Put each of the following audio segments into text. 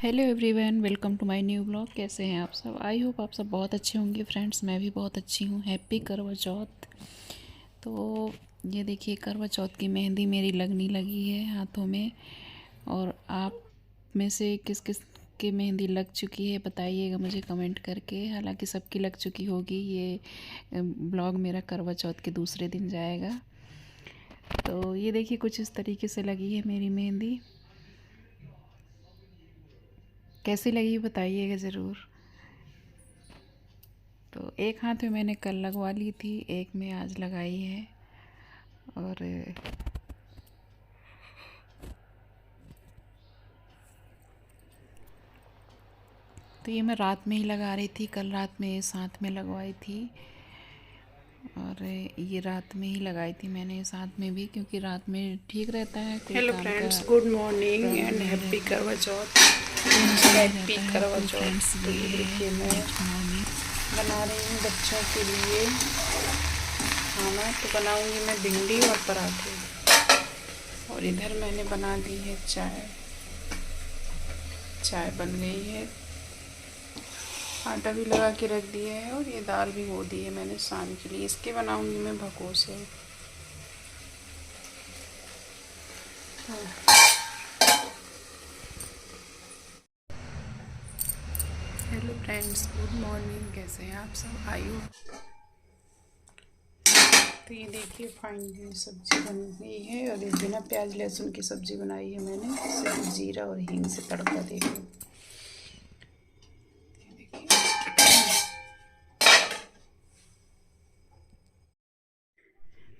Hello everyone, welcome to my new blog. कैसे हैं आप सब? आई होप आप सब बहुत अच्छे होंगे फ्रेंड्स। मैं भी बहुत अच्छी हूँ। हैप्पी करवा चौथ। तो ये देखिए, करवा चौथ की मेहंदी मेरी लगने लगी है हाथों में। और आप में से किस किस की मेहंदी लग चुकी है बताइएगा मुझे कमेंट करके। हालांकि सबकी लग चुकी होगी। ये ब्लॉग मेरा करवा चौथ के दूसरे दिन जाएगा। तो ये देखिए, कुछ इस तरीके से लगी है मेरी मेहंदी। कैसी लगी बताइएगा ज़रूर। तो एक हाथ में मैंने कल लगवा ली थी, एक में आज लगाई है। और तो ये मैं रात में ही लगा रही थी। कल रात में साथ में लगवाई थी और ये रात में ही लगाई थी मैंने साथ में भी, क्योंकि रात में ठीक रहता है। कोई हेलो काम का friends, good morning problem and नहीं हैप्पी रहता, करवा चौथ। टेंशन नहीं हैप्पी रहता है। करवा तो फ्रेंड्स, चौथ। तो ये ये है देखिए मैं नेक्स्ट मॉर्निंग। बना रही हूँ बच्चों के लिए खाना। तो बनाऊंगी मैं भिंडी और पराठे। और इधर मैंने बना दी है चाय। चाय बन गई है, आटा भी लगा के रख दिया है और ये दाल भी वो दी है मैंने शाम के लिए। इसके बनाऊंगी मैं भगोसे। Hello friends, good morning. कैसे हैं आप सब? आयु तो ये देखिए फाइनली सब्जी बन गई है। और ये बिना प्याज लहसुन की सब्जी बनाई है मैंने, सिर्फ जीरा और हींग से तड़का दे के।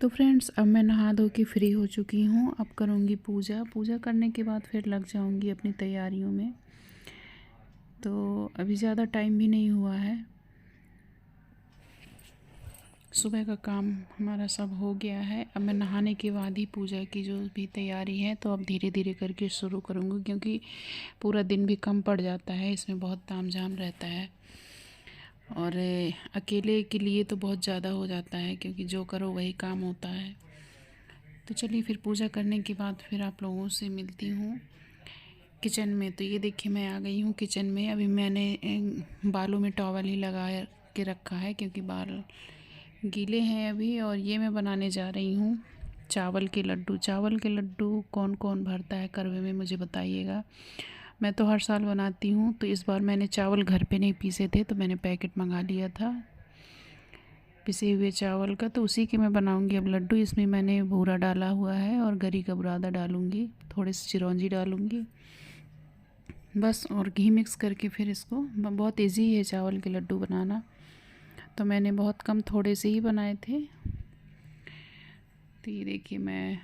तो फ्रेंड्स, अब मैं नहा धो के फ्री हो चुकी हूँ। अब करूँगी पूजा। पूजा करने के बाद फिर लग जाऊँगी अपनी तैयारियों में। तो अभी ज़्यादा टाइम भी नहीं हुआ है। सुबह का काम हमारा सब हो गया है। अब मैं नहाने के बाद ही पूजा की जो भी तैयारी है, तो अब धीरे धीरे करके शुरू करूँगी, क्योंकि पूरा दिन भी कम पड़ जाता है। इसमें बहुत तामझाम रहता है और अकेले के लिए तो बहुत ज़्यादा हो जाता है, क्योंकि जो करो वही काम होता है। तो चलिए, फिर पूजा करने के बाद फिर आप लोगों से मिलती हूँ किचन में। तो ये देखिए, मैं आ गई हूँ किचन में। अभी मैंने बालों में टॉवल ही लगा के रखा है, क्योंकि बाल गीले हैं अभी। और ये मैं बनाने जा रही हूँ चावल के लड्डू। चावल के लड्डू कौन कौन भरता है करवे में मुझे बताइएगा। मैं तो हर साल बनाती हूँ। तो इस बार मैंने चावल घर पे नहीं पीसे थे, तो मैंने पैकेट मंगा लिया था पिसे हुए चावल का। तो उसी के मैं बनाऊंगी अब लड्डू। इसमें मैंने बूरा डाला हुआ है और गरी का बुरादा डालूंगी, थोड़े से चिरौंजी डालूंगी बस। और घी मिक्स करके फिर इसको, बहुत इजी है चावल के लड्डू बनाना। तो मैंने बहुत कम, थोड़े से ही बनाए थे। तो ये देखिए, मैं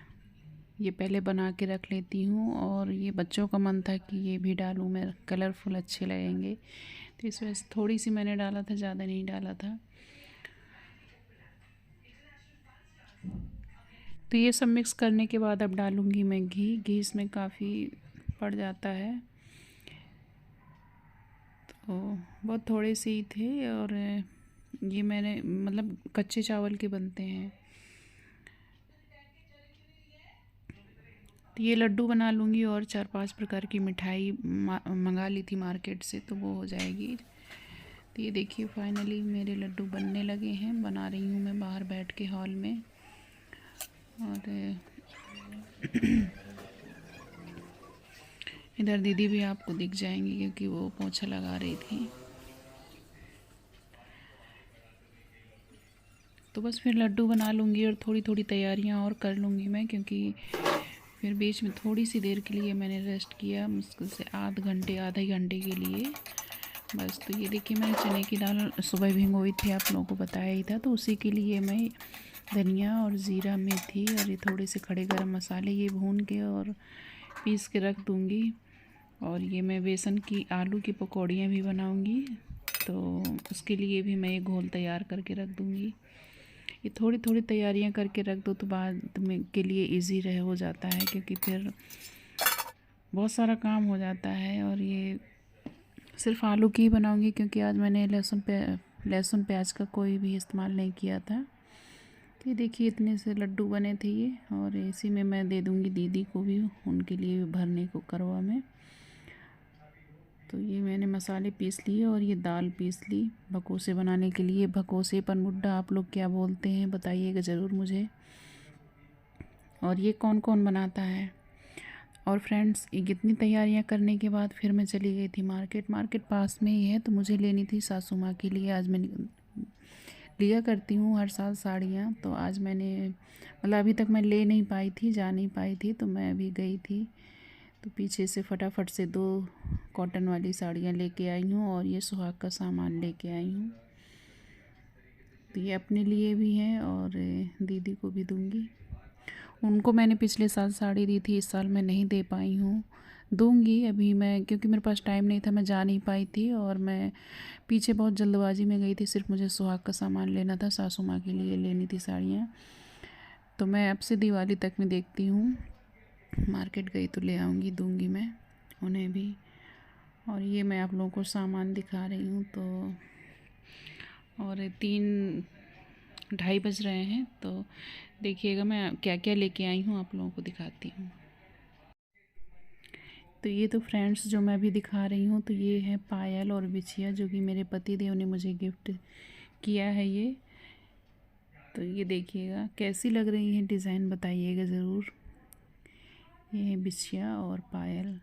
ये पहले बना के रख लेती हूँ। और ये बच्चों का मन था कि ये भी डालूँ मैं, कलरफुल अच्छे लगेंगे। तो इस वजह से थोड़ी सी मैंने डाला था, ज़्यादा नहीं डाला था। तो ये सब मिक्स करने के बाद अब डालूँगी मैं घी। घी इसमें काफ़ी पड़ जाता है, तो बहुत थोड़े से ही थे। और ये मैंने, मतलब कच्चे चावल के बनते हैं। तो ये लड्डू बना लूँगी और 4-5 प्रकार की मिठाई मंगा ली थी मार्केट से, तो वो हो जाएगी। तो ये देखिए, फाइनली मेरे लड्डू बनने लगे हैं। बना रही हूँ मैं बाहर बैठ के हॉल में। और इधर दीदी भी आपको दिख जाएंगी, क्योंकि वो पोछा लगा रही थी। तो बस फिर लड्डू बना लूँगी और थोड़ी थोड़ी तैयारियाँ और कर लूँगी मैं, क्योंकि फिर बीच में थोड़ी सी देर के लिए मैंने रेस्ट किया, मुश्किल से आधे घंटे के लिए बस। तो ये देखिए, मैंने चने की दाल सुबह भिगोई थी, आप लोगों को बताया ही था। तो उसी के लिए मैं धनिया और ज़ीरा, मेथी और ये थोड़े से खड़े गरम मसाले ये भून के और पीस के रख दूँगी। और ये मैं बेसन की आलू की पकौड़ियाँ भी बनाऊँगी, तो उसके लिए भी मैं ये घोल तैयार करके रख दूँगी। ये थोड़ी थोड़ी तैयारियां करके रख दो तो बाद में के लिए इजी रह हो जाता है, क्योंकि फिर बहुत सारा काम हो जाता है। और ये सिर्फ आलू की ही बनाऊंगी, क्योंकि आज मैंने लहसुन प्याज का कोई भी इस्तेमाल नहीं किया था। तो ये देखिए, इतने से लड्डू बने थे ये। और इसी में मैं दे दूंगी दीदी को भी, उनके लिए भी भरने को करवा में। तो ये मैंने मसाले पीस लिए और ये दाल पीस ली भकोसे बनाने के लिए। भकोसे पनमुड्डा आप लोग क्या बोलते हैं बताइएगा ज़रूर मुझे। और ये कौन कौन बनाता है। और फ्रेंड्स ये कितनी तैयारियां करने के बाद फिर मैं चली गई थी मार्केट। मार्केट पास में ही है तो मुझे लेनी थी सासू माँ के लिए। आज मैं लिया करती हूँ हर साल साड़ियाँ, तो आज मैंने मतलब अभी तक मैं ले नहीं पाई थी, जा नहीं पाई थी, तो मैं अभी गई थी तो पीछे से फटाफट से 2 कॉटन वाली साड़ियाँ लेके आई हूँ और ये सुहाग का सामान लेके आई हूँ। तो ये अपने लिए भी है और दीदी को भी दूँगी। उनको मैंने पिछले साल साड़ी दी थी, इस साल मैं नहीं दे पाई हूँ, दूँगी अभी मैं, क्योंकि मेरे पास टाइम नहीं था, मैं जा नहीं पाई थी और मैं पीछे बहुत जल्दबाजी में गई थी। सिर्फ मुझे सुहाग का सामान लेना था, सासू माँ के लिए लेनी थी साड़ियाँ। तो मैं अब से दिवाली तक में देखती हूँ, मार्केट गई तो ले आऊँगी, दूँगी मैं उन्हें भी। और ये मैं आप लोगों को सामान दिखा रही हूँ। तो और 3-2:30 बज रहे हैं, तो देखिएगा मैं क्या क्या लेके आई हूँ, आप लोगों को दिखाती हूँ। तो ये तो फ्रेंड्स जो मैं अभी दिखा रही हूँ, तो ये है पायल और बिछिया जो कि मेरे पति देव ने मुझे गिफ्ट किया है ये। तो ये देखिएगा कैसी लग रही है डिज़ाइन, बताइएगा ज़रूर। ये है बिछिया और पायल,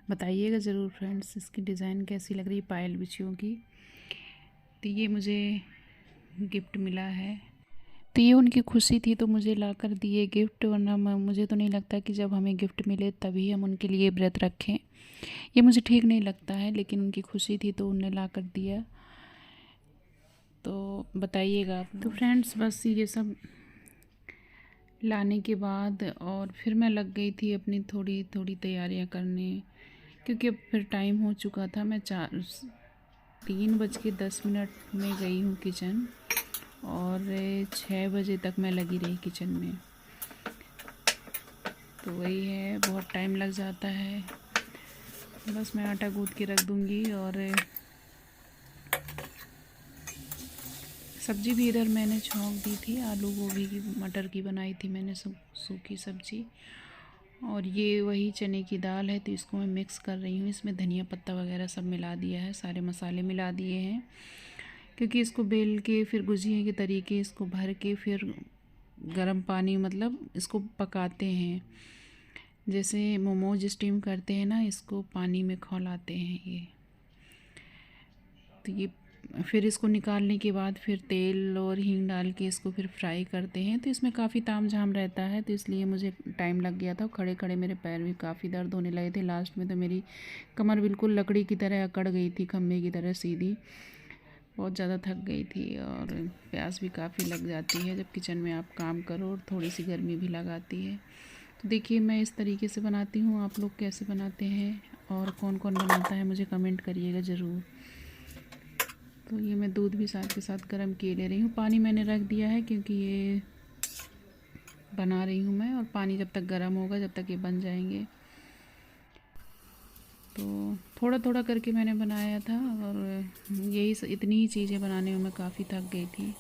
बताइएगा ज़रूर फ्रेंड्स इसकी डिज़ाइन कैसी लग रही है पायल बिछियों की। तो ये मुझे गिफ्ट मिला है, तो ये उनकी खुशी थी तो मुझे ला कर दिए गिफ्ट, वरना मुझे तो नहीं लगता कि जब हमें गिफ्ट मिले तभी हम उनके लिए व्रत रखें, ये मुझे ठीक नहीं लगता है। लेकिन उनकी खुशी थी तो उन्हें ला कर दिया। तो बताइएगा आप। तो फ्रेंड्स बस ये सब लाने के बाद और फिर मैं लग गई थी अपनी थोड़ी थोड़ी तैयारियां करने, क्योंकि अब फिर टाइम हो चुका था। मैं 3:10 में गई हूँ किचन और 6 बजे तक मैं लगी रही किचन में। तो वही है, बहुत टाइम लग जाता है। बस मैं आटा गूँथ के रख दूँगी। और सब्ज़ी भी इधर मैंने छौंक दी थी, आलू गोभी की मटर की बनाई थी मैंने सूखी सब्ज़ी। और ये वही चने की दाल है, तो इसको मैं मिक्स कर रही हूँ। इसमें धनिया पत्ता वगैरह सब मिला दिया है, सारे मसाले मिला दिए हैं, क्योंकि इसको बेल के फिर गुजिया के तरीके इसको भर के फिर गर्म पानी मतलब इसको पकाते हैं, जैसे मोमोज स्टीम करते हैं ना, इसको पानी में खौलाते हैं ये। तो ये फिर इसको निकालने के बाद फिर तेल और हींग डाल के इसको फिर फ्राई करते हैं। तो इसमें काफ़ी तामझाम रहता है, तो इसलिए मुझे टाइम लग गया था। खड़े खड़े मेरे पैर भी काफ़ी दर्द होने लगे थे। लास्ट में तो मेरी कमर बिल्कुल लकड़ी की तरह अकड़ गई थी, खम्भे की तरह सीधी, बहुत ज़्यादा थक गई थी। और प्यास भी काफ़ी लग जाती है जब किचन में आप काम करो, और थोड़ी सी गर्मी भी लगाती है। तो देखिए मैं इस तरीके से बनाती हूँ, आप लोग कैसे बनाते हैं और कौन कौन बनाता है मुझे कमेंट करिएगा ज़रूर। तो ये मैं दूध भी साथ के साथ गर्म किए ले रही हूँ। पानी मैंने रख दिया है क्योंकि ये बना रही हूँ मैं, और पानी जब तक गर्म होगा जब तक ये बन जाएंगे। तो थोड़ा थोड़ा करके मैंने बनाया था, और यही इतनी ही चीज़ें बनाने में मैं काफ़ी थक गई थी।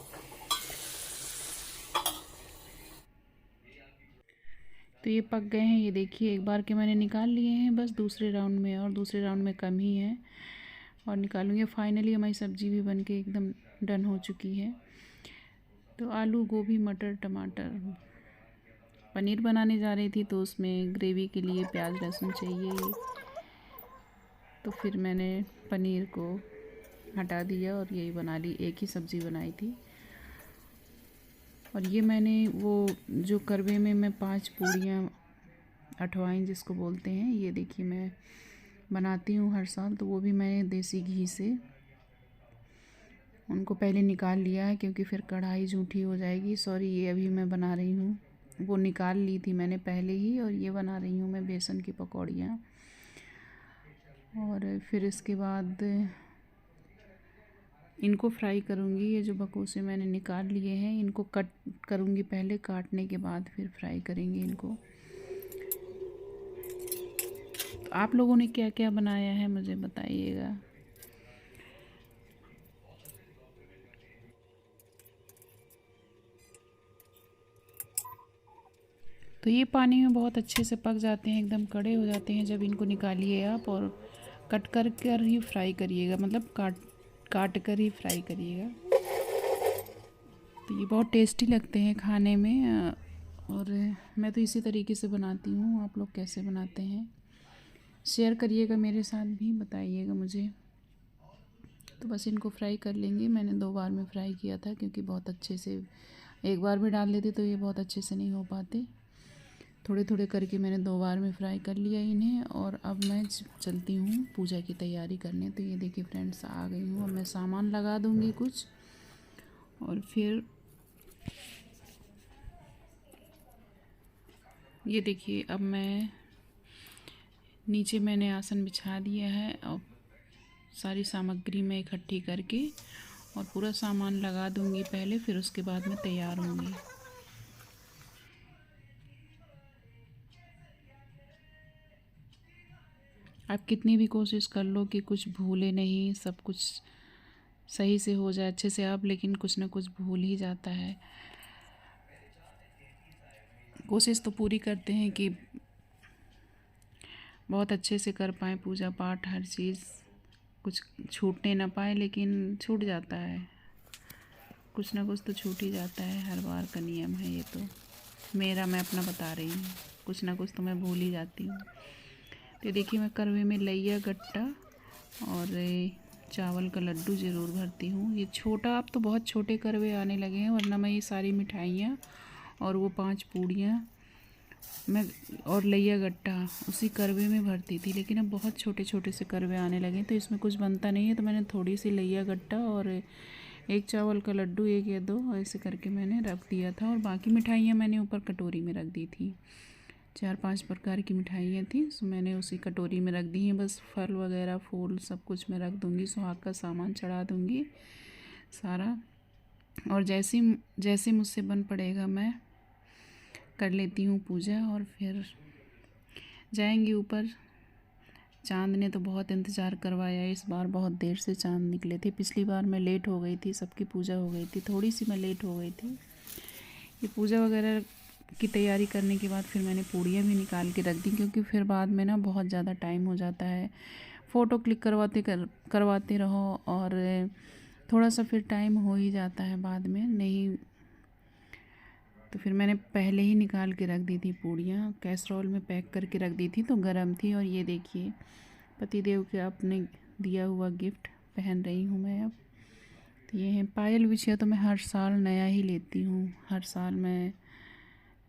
तो ये पक गए हैं, ये देखिए एक बार के मैंने निकाल लिए हैं, बस दूसरे राउंड में, और दूसरे राउंड में कम ही है और निकालूंगी। फाइनली हमारी सब्ज़ी भी बन के एकदम डन हो चुकी है। तो आलू गोभी मटर टमाटर, पनीर बनाने जा रही थी तो उसमें ग्रेवी के लिए प्याज लहसुन चाहिए, तो फिर मैंने पनीर को हटा दिया और यही बना ली, एक ही सब्ज़ी बनाई थी। और ये मैंने वो जो करवे में मैं 5 पूड़ियाँ अठवाइन जिसको बोलते हैं, ये देखिए मैं बनाती हूँ हर साल, तो वो भी मैंने देसी घी से उनको पहले निकाल लिया है, क्योंकि फिर कढ़ाई जूठी हो जाएगी। सॉरी, ये अभी मैं बना रही हूँ, वो निकाल ली थी मैंने पहले ही, और ये बना रही हूँ मैं बेसन की पकौड़ियाँ। और फिर इसके बाद इनको फ्राई करूँगी। ये जो बकोसे मैंने निकाल लिए हैं इनको कट करूँगी पहले, काटने के बाद फिर फ्राई करेंगे इनको। तो आप लोगों ने क्या क्या बनाया है मुझे बताइएगा। तो ये पानी में बहुत अच्छे से पक जाते हैं, एकदम कड़े हो जाते हैं जब इनको निकालिए आप, और कट कर ही फ्राई करिएगा, मतलब काट कर ही फ्राई करिएगा। तो ये बहुत टेस्टी लगते हैं खाने में, और मैं तो इसी तरीके से बनाती हूँ। आप लोग कैसे बनाते हैं शेयर करिएगा मेरे साथ भी, बताइएगा मुझे। तो बस इनको फ्राई कर लेंगे। मैंने 2 बार में फ्राई किया था क्योंकि बहुत अच्छे से एक बार में डाल देते तो ये बहुत अच्छे से नहीं हो पाते। थोड़े थोड़े करके मैंने 2 बार में फ्राई कर लिया इन्हें, और अब मैं चलती हूँ पूजा की तैयारी करने। तो ये देखिए फ्रेंड्स, आ गई हूँ। अब मैं सामान लगा दूँगी कुछ, और फिर ये देखिए अब मैं नीचे मैंने आसन बिछा दिया है। अब सारी सामग्री मैं इकट्ठी करके और पूरा सामान लगा दूँगी पहले, फिर उसके बाद मैं तैयार होंगी। आप कितनी भी कोशिश कर लो कि कुछ भूले नहीं, सब कुछ सही से हो जाए अच्छे से आप, लेकिन कुछ ना कुछ भूल ही जाता है। कोशिश तो पूरी करते हैं कि बहुत अच्छे से कर पाएँ पूजा पाठ, हर चीज़ कुछ छूटने ना पाए, लेकिन छूट जाता है। कुछ ना कुछ तो छूट ही जाता है, हर बार का नियम है ये तो मेरा, मैं अपना बता रही हूँ। कुछ ना कुछ तो मैं भूल ही जाती हूँ। तो देखिए मैं करवे में लैया गट्टा और चावल का लड्डू ज़रूर भरती हूँ। ये छोटा, अब तो बहुत छोटे करवे आने लगे हैं, वरना मैं ये सारी मिठाइयाँ और वो 5 पूड़ियाँ मैं और लैया गट्टा उसी करवे में भरती थी। लेकिन अब बहुत छोटे छोटे से करवे आने लगे तो इसमें कुछ बनता नहीं है, तो मैंने थोड़ी सी लैया गट्टा और एक चावल का लड्डू, 1 या 2 ऐसे करके मैंने रख दिया था। और बाकी मिठाइयाँ मैंने ऊपर कटोरी में रख दी थी। 4-5 प्रकार की मिठाइयाँ थी, सो मैंने उसी कटोरी में रख दी हैं। बस फल वगैरह फूल सब कुछ मैं रख दूँगी, सुहाग का सामान चढ़ा दूँगी सारा। और जैसे मुझसे बन पड़ेगा मैं कर लेती हूँ पूजा, और फिर जाएंगे ऊपर। चाँद ने तो बहुत इंतज़ार करवाया, इस बार बहुत देर से चाँद निकले थे। पिछली बार मैं लेट हो गई थी, सबकी पूजा हो गई थी, थोड़ी सी मैं लेट हो गई थी। ये पूजा वगैरह की तैयारी करने के बाद फिर मैंने पूड़ियाँ भी निकाल के रख दी, क्योंकि फिर बाद में ना बहुत ज़्यादा टाइम हो जाता है, फ़ोटो क्लिक करवाते रहो, और थोड़ा सा फिर टाइम हो ही जाता है बाद में नहीं। तो फिर मैंने पहले ही निकाल के रख दी थी पूड़ियाँ, कैसरोल में पैक करके रख दी थी तो गर्म थी। और ये देखिए पतिदेव के अपने दिया हुआ गिफ्ट पहन रही हूँ मैं अब। तो ये है पायल बिछिया, तो मैं हर साल नया ही लेती हूँ, हर साल मैं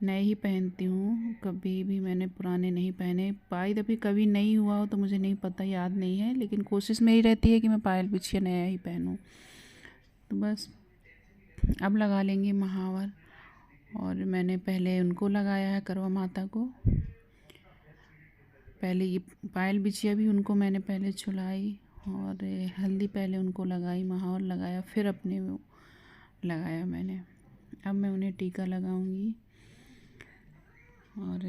नए ही पहनती हूँ, कभी भी मैंने पुराने नहीं पहने। पाई अभी कभी नहीं हुआ हो तो मुझे नहीं पता, याद नहीं है, लेकिन कोशिश मेरी रहती है कि मैं पायल बिछिया नया ही पहनूँ। तो बस अब लगा लेंगे महावर, और मैंने पहले उनको लगाया है करवा माता को। पहले ये पायल बिछिया भी उनको मैंने पहले छुलाई, और हल्दी पहले उनको लगाई, महावर लगाया, फिर अपने लगाया मैंने। अब मैं उन्हें टीका लगाऊंगी, और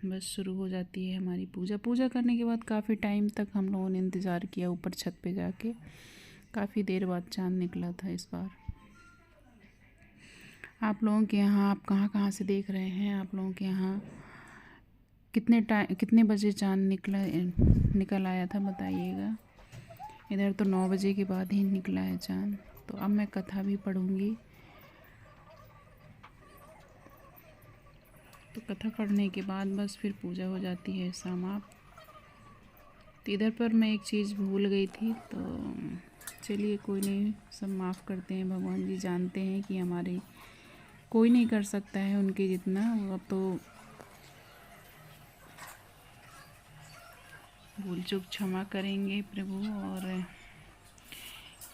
बस शुरू हो जाती है हमारी पूजा। पूजा करने के बाद काफ़ी टाइम तक हम लोगों ने इंतज़ार किया ऊपर छत पे जाके, काफ़ी देर बाद चाँद निकला था इस बार। आप लोगों के यहाँ, आप कहाँ से देख रहे हैं, आप लोगों के यहाँ कितने बजे चाँद निकल आया था बताइएगा। इधर तो 9 बजे के बाद ही निकला है चाँद। तो अब मैं कथा भी पढ़ूँगी। तो कथा पढ़ने के बाद बस फिर पूजा हो जाती है समाप्त। तो इधर पर मैं एक चीज़ भूल गई थी, तो चलिए कोई नहीं, सब माफ़ करते हैं। भगवान जी जानते हैं कि हमारे कोई नहीं कर सकता है उनके जितना। अब तो भूल चूक क्षमा करेंगे प्रभु। और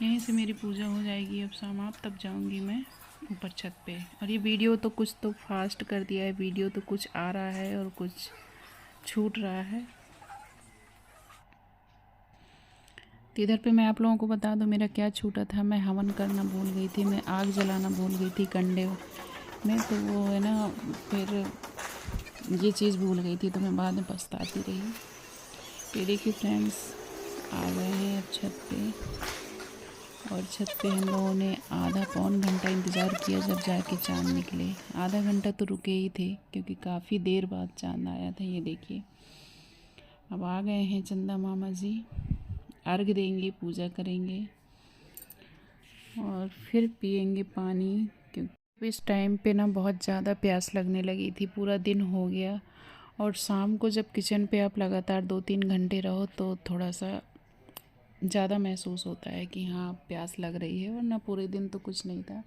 यहीं से मेरी पूजा हो जाएगी अब समाप्त। तब जाऊंगी मैं ऊपर छत पे। और ये वीडियो तो कुछ तो फास्ट कर दिया है, वीडियो तो कुछ आ रहा है और कुछ छूट रहा है। तो इधर पे मैं आप लोगों को बता दूं मेरा क्या छूटा था। मैं हवन करना भूल गई थी, मैं आग जलाना भूल गई थी कंडे में, तो वो है ना, फिर ये चीज़ भूल गई थी, तो मैं बाद में पछताती रही। तो देखिए फ्रेंड्स, आ गए हैं अब छत पे, और छत पे हम लोगों ने आधा पौन घंटा इंतज़ार किया जब जाके चाँद निकले। आधा घंटा तो रुके ही थे क्योंकि काफ़ी देर बाद चाँद आया था। ये देखिए, अब आ गए हैं चंदा मामा जी। अर्घ देंगे, पूजा करेंगे और फिर पिएंगे पानी, क्योंकि इस टाइम पे ना बहुत ज़्यादा प्यास लगने लगी थी। पूरा दिन हो गया और शाम को जब किचन पे आप लगातार 2-3 घंटे रहो तो थोड़ा सा ज़्यादा महसूस होता है कि हाँ प्यास लग रही है, वरना पूरे दिन तो कुछ नहीं था।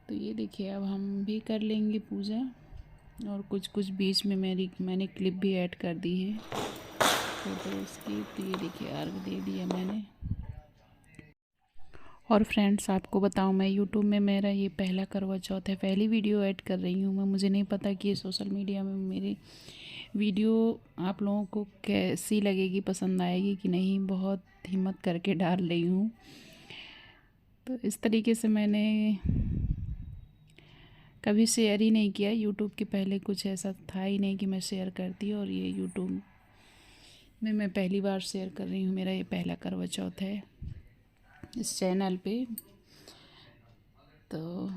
तो ये देखिए, अब हम भी कर लेंगे पूजा और कुछ कुछ बीच में मैंने क्लिप भी ऐड कर दी है फोटोज़ की। तो ये देखिए, अर्घ दे दिया मैंने। और फ्रेंड्स, आपको बताऊं, मैं यूट्यूब में मेरा ये पहला करवा चौथ है। पहली वीडियो ऐड कर रही हूँ मैं। मुझे नहीं पता कि ये सोशल मीडिया में मेरी वीडियो आप लोगों को कैसी लगेगी, पसंद आएगी कि नहीं। बहुत हिम्मत करके डाल रही हूँ। तो इस तरीके से मैंने कभी शेयर ही नहीं किया यूट्यूब के पहले। कुछ ऐसा था ही नहीं कि मैं शेयर करती, और ये यूट्यूब में मैं पहली बार शेयर कर रही हूँ। मेरा ये पहला करवा चौथ है इस चैनल पे। तो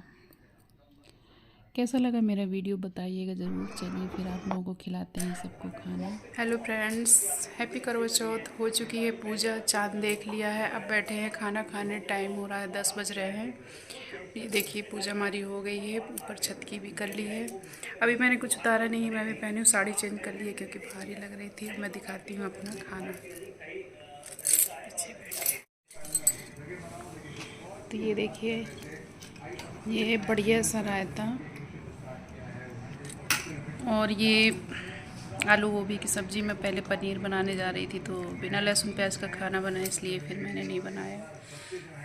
कैसा लगा मेरा वीडियो बताइएगा ज़रूर। चलिए फिर आप लोगों को खिलाते हैं सबको खाना। हेलो फ्रेंड्स, हैप्पी करवा चौथ। हो चुकी है पूजा, चाँद देख लिया है। अब बैठे हैं खाना खाने। टाइम हो रहा है 10 बज रहे हैं। ये देखिए, पूजा हमारी हो गई है। ऊपर छत की भी कर ली है। अभी मैंने कुछ उतारा नहीं है। मैं भी पहनी हूँ, साड़ी चेंज कर ली है क्योंकि भारी लग रही थी। मैं दिखाती हूँ अपना खाना। पीछे बैठे तो ये देखिए, ये बढ़िया सा रायता और ये आलू गोभी की सब्ज़ी। मैं पहले पनीर बनाने जा रही थी तो बिना लहसुन प्याज का खाना बना, इसलिए फिर मैंने नहीं बनाया।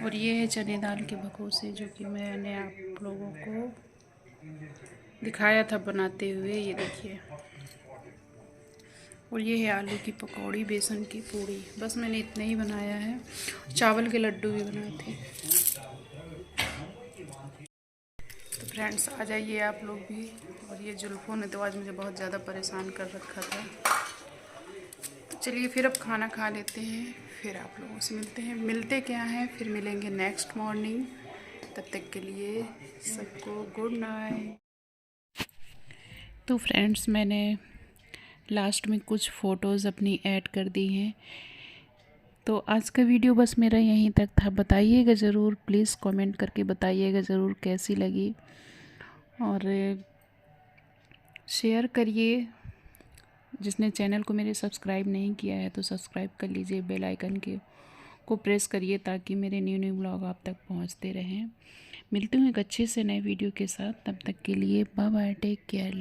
और ये है चने दाल के भगोसे, जो कि मैंने आप लोगों को दिखाया था बनाते हुए। ये देखिए, और ये है आलू की पकौड़ी, बेसन की पूड़ी। बस मैंने इतना ही बनाया है। चावल के लड्डू भी बनाए थे। तो फ्रेंड्स, आ जाइए आप लोग भी। और ये जुल्फ़ों ने तो आज मुझे बहुत ज़्यादा परेशान कर रखा था। तो चलिए फिर अब खाना खा लेते हैं, फिर आप लोगों से मिलते क्या हैं, फिर मिलेंगे नेक्स्ट मॉर्निंग। तब तक के लिए सबको गुड नाइट। तो फ्रेंड्स, मैंने लास्ट में कुछ फ़ोटोज़ अपनी ऐड कर दी हैं। तो आज का वीडियो बस मेरा यहीं तक था। बताइएगा ज़रूर, प्लीज़ कमेंट करके बताइएगा ज़रूर कैसी लगी, और शेयर करिए। जिसने चैनल को मेरे सब्सक्राइब नहीं किया है तो सब्सक्राइब कर लीजिए। बेल आइकन को प्रेस करिए ताकि मेरे न्यू ब्लॉग आप तक पहुंचते रहें। मिलती हूँ एक अच्छे से नए वीडियो के साथ। तब तक के लिए बाय बाय, टेक केयर।